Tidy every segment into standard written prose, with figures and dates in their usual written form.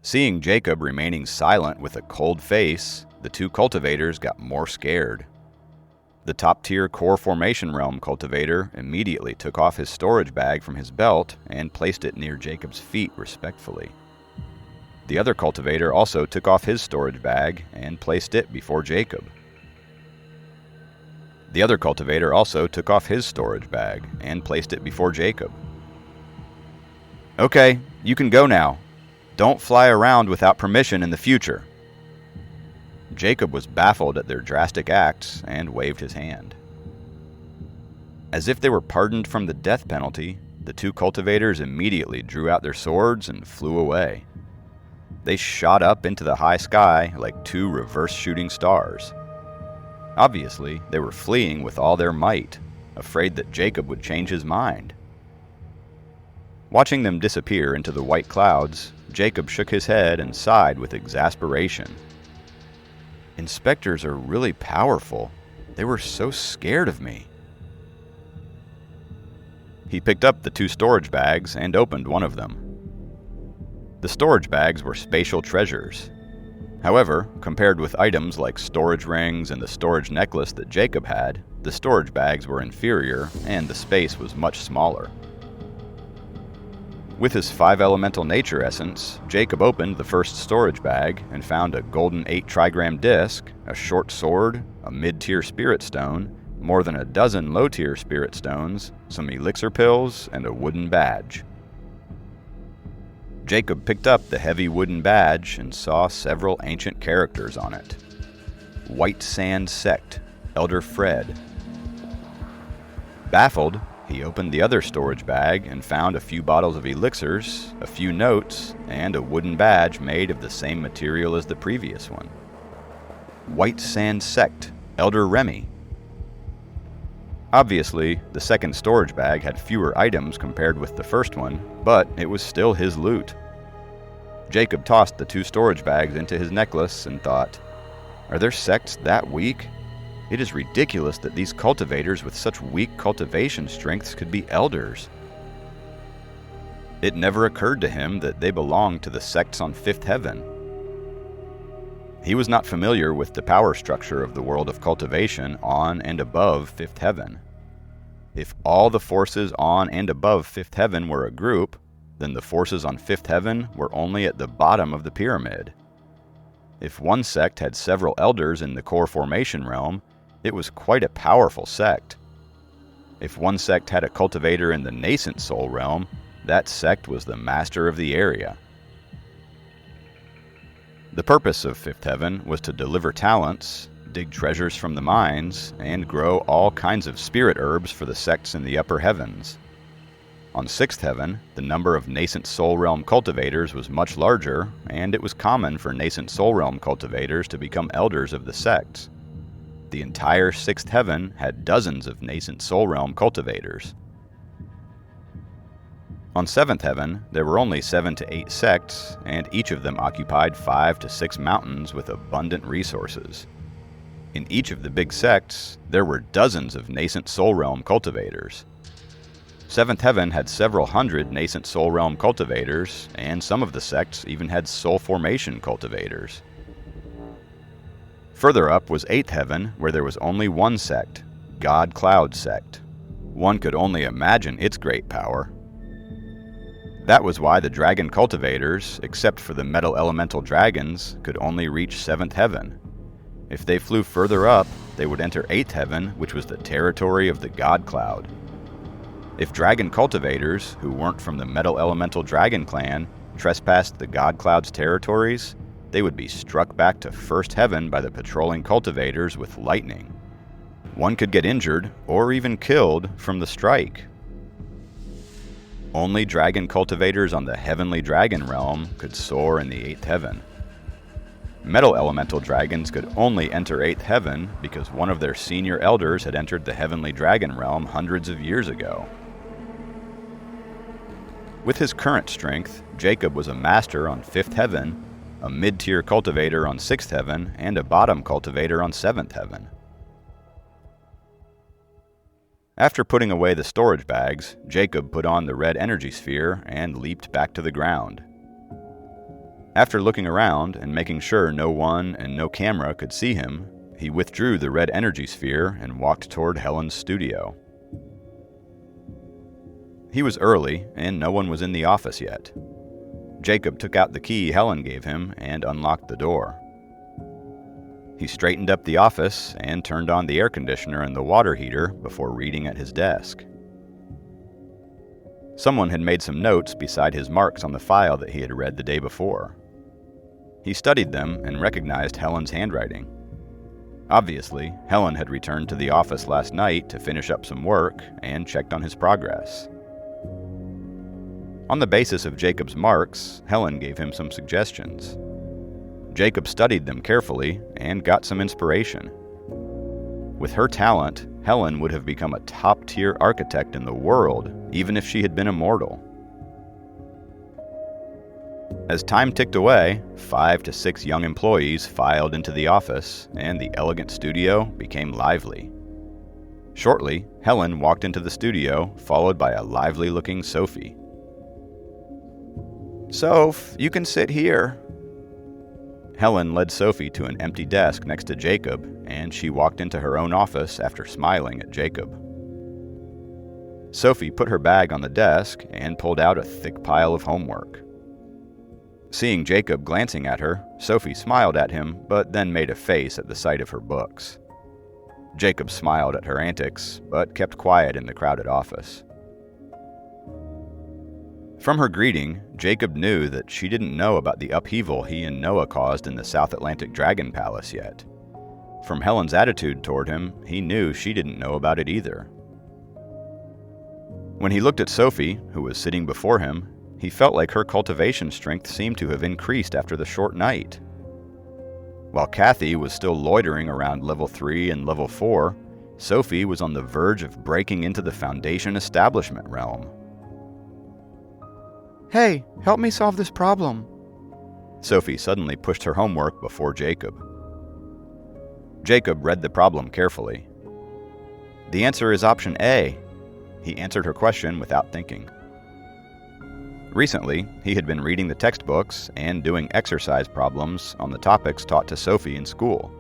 Seeing Jacob remaining silent with a cold face, the two cultivators got more scared. The top-tier core formation realm cultivator immediately took off his storage bag from his belt and placed it near Jacob's feet respectfully. The other cultivator also took off his storage bag and placed it before Jacob. The other cultivator also took off his storage bag and placed it before Jacob. "Okay, you can go now. Don't fly around without permission in the future." Jacob was baffled at their drastic acts and waved his hand. As if they were pardoned from the death penalty, the two cultivators immediately drew out their swords and flew away. They shot up into the high sky like two reverse shooting stars. Obviously, they were fleeing with all their might, afraid that Jacob would change his mind. Watching them disappear into the white clouds, Jacob shook his head and sighed with exasperation. Inspectors are really powerful. They were so scared of me. He picked up the two storage bags and opened one of them. The storage bags were spatial treasures. However, compared with items like storage rings and the storage necklace that Jacob had, the storage bags were inferior and the space was much smaller. With his 5-elemental nature essence, Jacob opened the first storage bag and found a golden 8-trigram disc, a short sword, a mid-tier spirit stone, more than a dozen low-tier spirit stones, some elixir pills, and a wooden badge. Jacob picked up the heavy wooden badge and saw several ancient characters on it. White Sand Sect, Elder Fred. Baffled, he opened the other storage bag and found a few bottles of elixirs, a few notes, and a wooden badge made of the same material as the previous one. White Sand Sect, Elder Remy. Obviously, the second storage bag had fewer items compared with the first one, but it was still his loot. Jacob tossed the two storage bags into his necklace and thought, "Are their sects that weak? It is ridiculous that these cultivators with such weak cultivation strengths could be elders." It never occurred to him that they belonged to the sects on Fifth Heaven. He was not familiar with the power structure of the world of cultivation on and above Fifth Heaven. If all the forces on and above Fifth Heaven were a group, then the forces on Fifth Heaven were only at the bottom of the pyramid. If one sect had several elders in the core formation realm, it was quite a powerful sect. If one sect had a cultivator in the nascent soul realm, that sect was the master of the area. The purpose of Fifth Heaven was to deliver talents, dig treasures from the mines, and grow all kinds of spirit herbs for the sects in the upper heavens. On Sixth Heaven, the number of nascent soul realm cultivators was much larger, and it was common for nascent soul realm cultivators to become elders of the sects. The entire Sixth Heaven had dozens of nascent soul realm cultivators. On Seventh Heaven, there were only 7 to 8 sects, and each of them occupied 5 to 6 mountains with abundant resources. In each of the big sects, there were dozens of nascent soul realm cultivators. Seventh Heaven had several hundred nascent soul realm cultivators, and some of the sects even had soul formation cultivators. Further up was Eighth Heaven, where there was only one sect, God Cloud Sect. One could only imagine its great power. That was why the dragon cultivators, except for the metal elemental dragons, could only reach Seventh Heaven. If they flew further up, they would enter Eighth Heaven, which was the territory of the God Cloud. If dragon cultivators, who weren't from the metal elemental dragon clan, trespassed the God Cloud's territories, they would be struck back to First Heaven by the patrolling cultivators with lightning. One could get injured, or even killed, from the strike. Only dragon cultivators on the heavenly dragon realm could soar in the Eighth Heaven. Metal elemental dragons could only enter Eighth Heaven because one of their senior elders had entered the heavenly dragon realm hundreds of years ago. With his current strength, Jacob was a master on Fifth Heaven, a mid-tier cultivator on Sixth Heaven, and a bottom cultivator on Seventh Heaven. After putting away the storage bags, Jacob put on the red energy sphere and leaped back to the ground. After looking around and making sure no one and no camera could see him, he withdrew the red energy sphere and walked toward Helen's studio. He was early, and no one was in the office yet. Jacob took out the key Helen gave him and unlocked the door. He straightened up the office and turned on the air conditioner and the water heater before reading at his desk. Someone had made some notes beside his marks on the file that he had read the day before. He studied them and recognized Helen's handwriting. Obviously, Helen had returned to the office last night to finish up some work and checked on his progress. On the basis of Jacob's marks, Helen gave him some suggestions. Jacob studied them carefully and got some inspiration. With her talent, Helen would have become a top-tier architect in the world, even if she had been immortal. As time ticked away, 5 to 6 young employees filed into the office, and the elegant studio became lively. Shortly, Helen walked into the studio, followed by a lively-looking Sophie. "Soph, you can sit here." Helen led Sophie to an empty desk next to Jacob, and she walked into her own office after smiling at Jacob. Sophie put her bag on the desk and pulled out a thick pile of homework. Seeing Jacob glancing at her, Sophie smiled at him, but then made a face at the sight of her books. Jacob smiled at her antics, but kept quiet in the crowded office. From her greeting, Jacob knew that she didn't know about the upheaval he and Noah caused in the South Atlantic Dragon Palace yet. From Helen's attitude toward him, he knew she didn't know about it either. When he looked at Sophie, who was sitting before him, he felt like her cultivation strength seemed to have increased after the short night. While Kathy was still loitering around level 3 and level 4, Sophie was on the verge of breaking into the Foundation establishment realm. "Hey, help me solve this problem." Sophie suddenly pushed her homework before Jacob. Jacob read the problem carefully. "The answer is option A." He answered her question without thinking. Recently, he had been reading the textbooks and doing exercise problems on the topics taught to Sophie in school.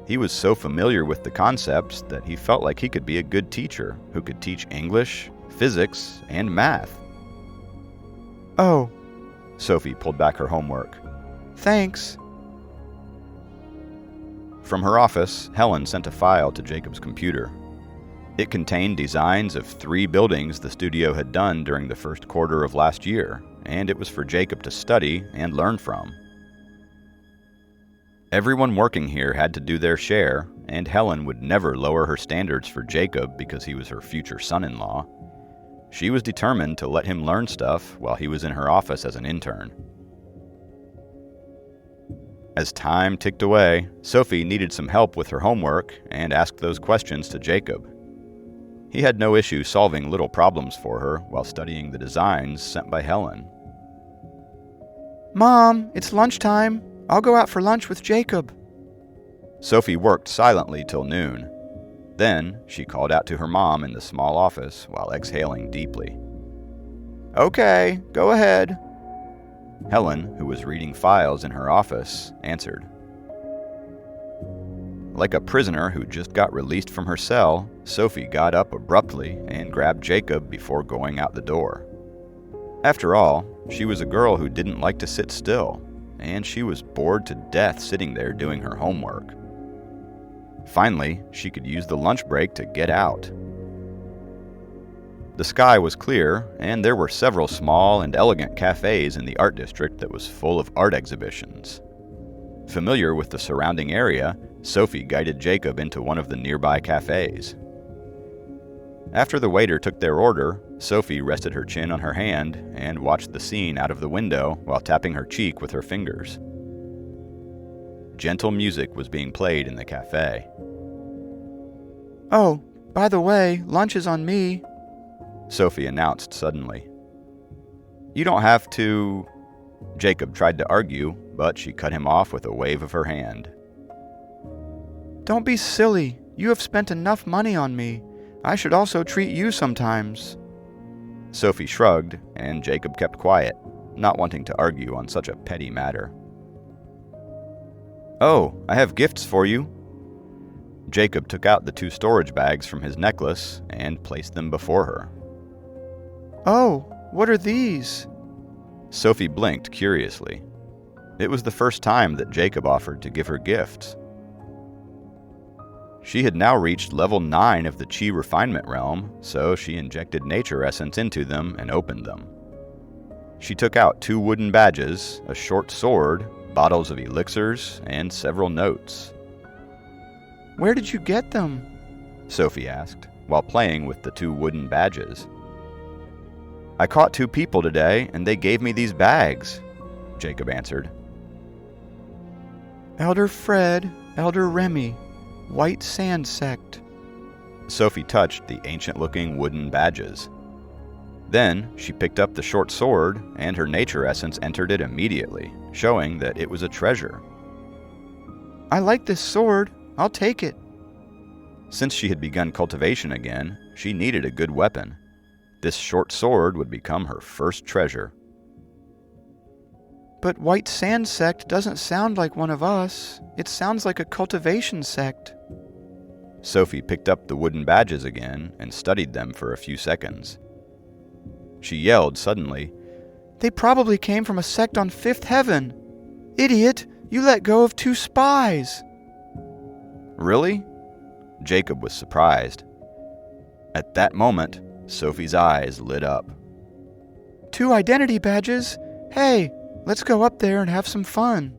He was so familiar with the concepts that he felt like he could be a good teacher who could teach English, physics, and math. "Oh," Sophie pulled back her homework. "thanks." From her office, Helen sent a file to Jacob's computer. It contained designs of 3 buildings the studio had done during the first quarter of last year, and it was for Jacob to study and learn from. Everyone working here had to do their share, and Helen would never lower her standards for Jacob because he was her future son-in-law. She was determined to let him learn stuff while he was in her office as an intern. As time ticked away, Sophie needed some help with her homework and asked those questions to Jacob. He had no issue solving little problems for her while studying the designs sent by Helen. "Mom, it's lunchtime. I'll go out for lunch with Jacob." Sophie worked silently till noon. Then, she called out to her mom in the small office while exhaling deeply. "Okay, go ahead." Helen, who was reading files in her office, answered. Like a prisoner who just got released from her cell, Sophie got up abruptly and grabbed Jacob before going out the door. After all, she was a girl who didn't like to sit still, and she was bored to death sitting there doing her homework. Finally, she could use the lunch break to get out. The sky was clear, and there were several small and elegant cafes in the art district that was full of art exhibitions. Familiar with the surrounding area, Sophie guided Jacob into one of the nearby cafes. After the waiter took their order, Sophie rested her chin on her hand and watched the scene out of the window while tapping her cheek with her fingers. Gentle music was being played in the cafe. "Oh, by the way, lunch is on me," Sophie announced suddenly. "You don't have to..." Jacob tried to argue, but she cut him off with a wave of her hand. "Don't be silly. You have spent enough money on me. I should also treat you sometimes." Sophie shrugged, and Jacob kept quiet. not wanting to argue on such a petty matter. "Oh, I have gifts for you." Jacob took out the 2 storage bags from his necklace and placed them before her. "Oh, what are these?" Sophie blinked curiously. It was the first time that Jacob offered to give her gifts. She had now reached level 9 of the Chi refinement realm, so she injected nature essence into them and opened them. She took out 2 wooden badges, a short sword, bottles of elixirs, and several notes. "Where did you get them?" Sophie asked, while playing with the 2 wooden badges. "I caught 2 people today, and they gave me these bags," Jacob answered. "Elder Fred, Elder Remy, White Sand Sect." Sophie touched the ancient-looking wooden badges. Then she picked up the short sword, and her nature essence entered it immediately, showing that it was a treasure. "I like this sword. I'll take it." Since she had begun cultivation again, she needed a good weapon. This short sword would become her first treasure. "But White Sand Sect doesn't sound like one of us. It sounds like a cultivation sect." Sophie picked up the wooden badges again and studied them for a few seconds. She yelled suddenly, "They probably came from a sect on 5th Heaven. Idiot, you let go of 2 spies." "Really?" Jacob was surprised. At that moment, Sophie's eyes lit up. "2 identity badges? Hey, let's go up there and have some fun."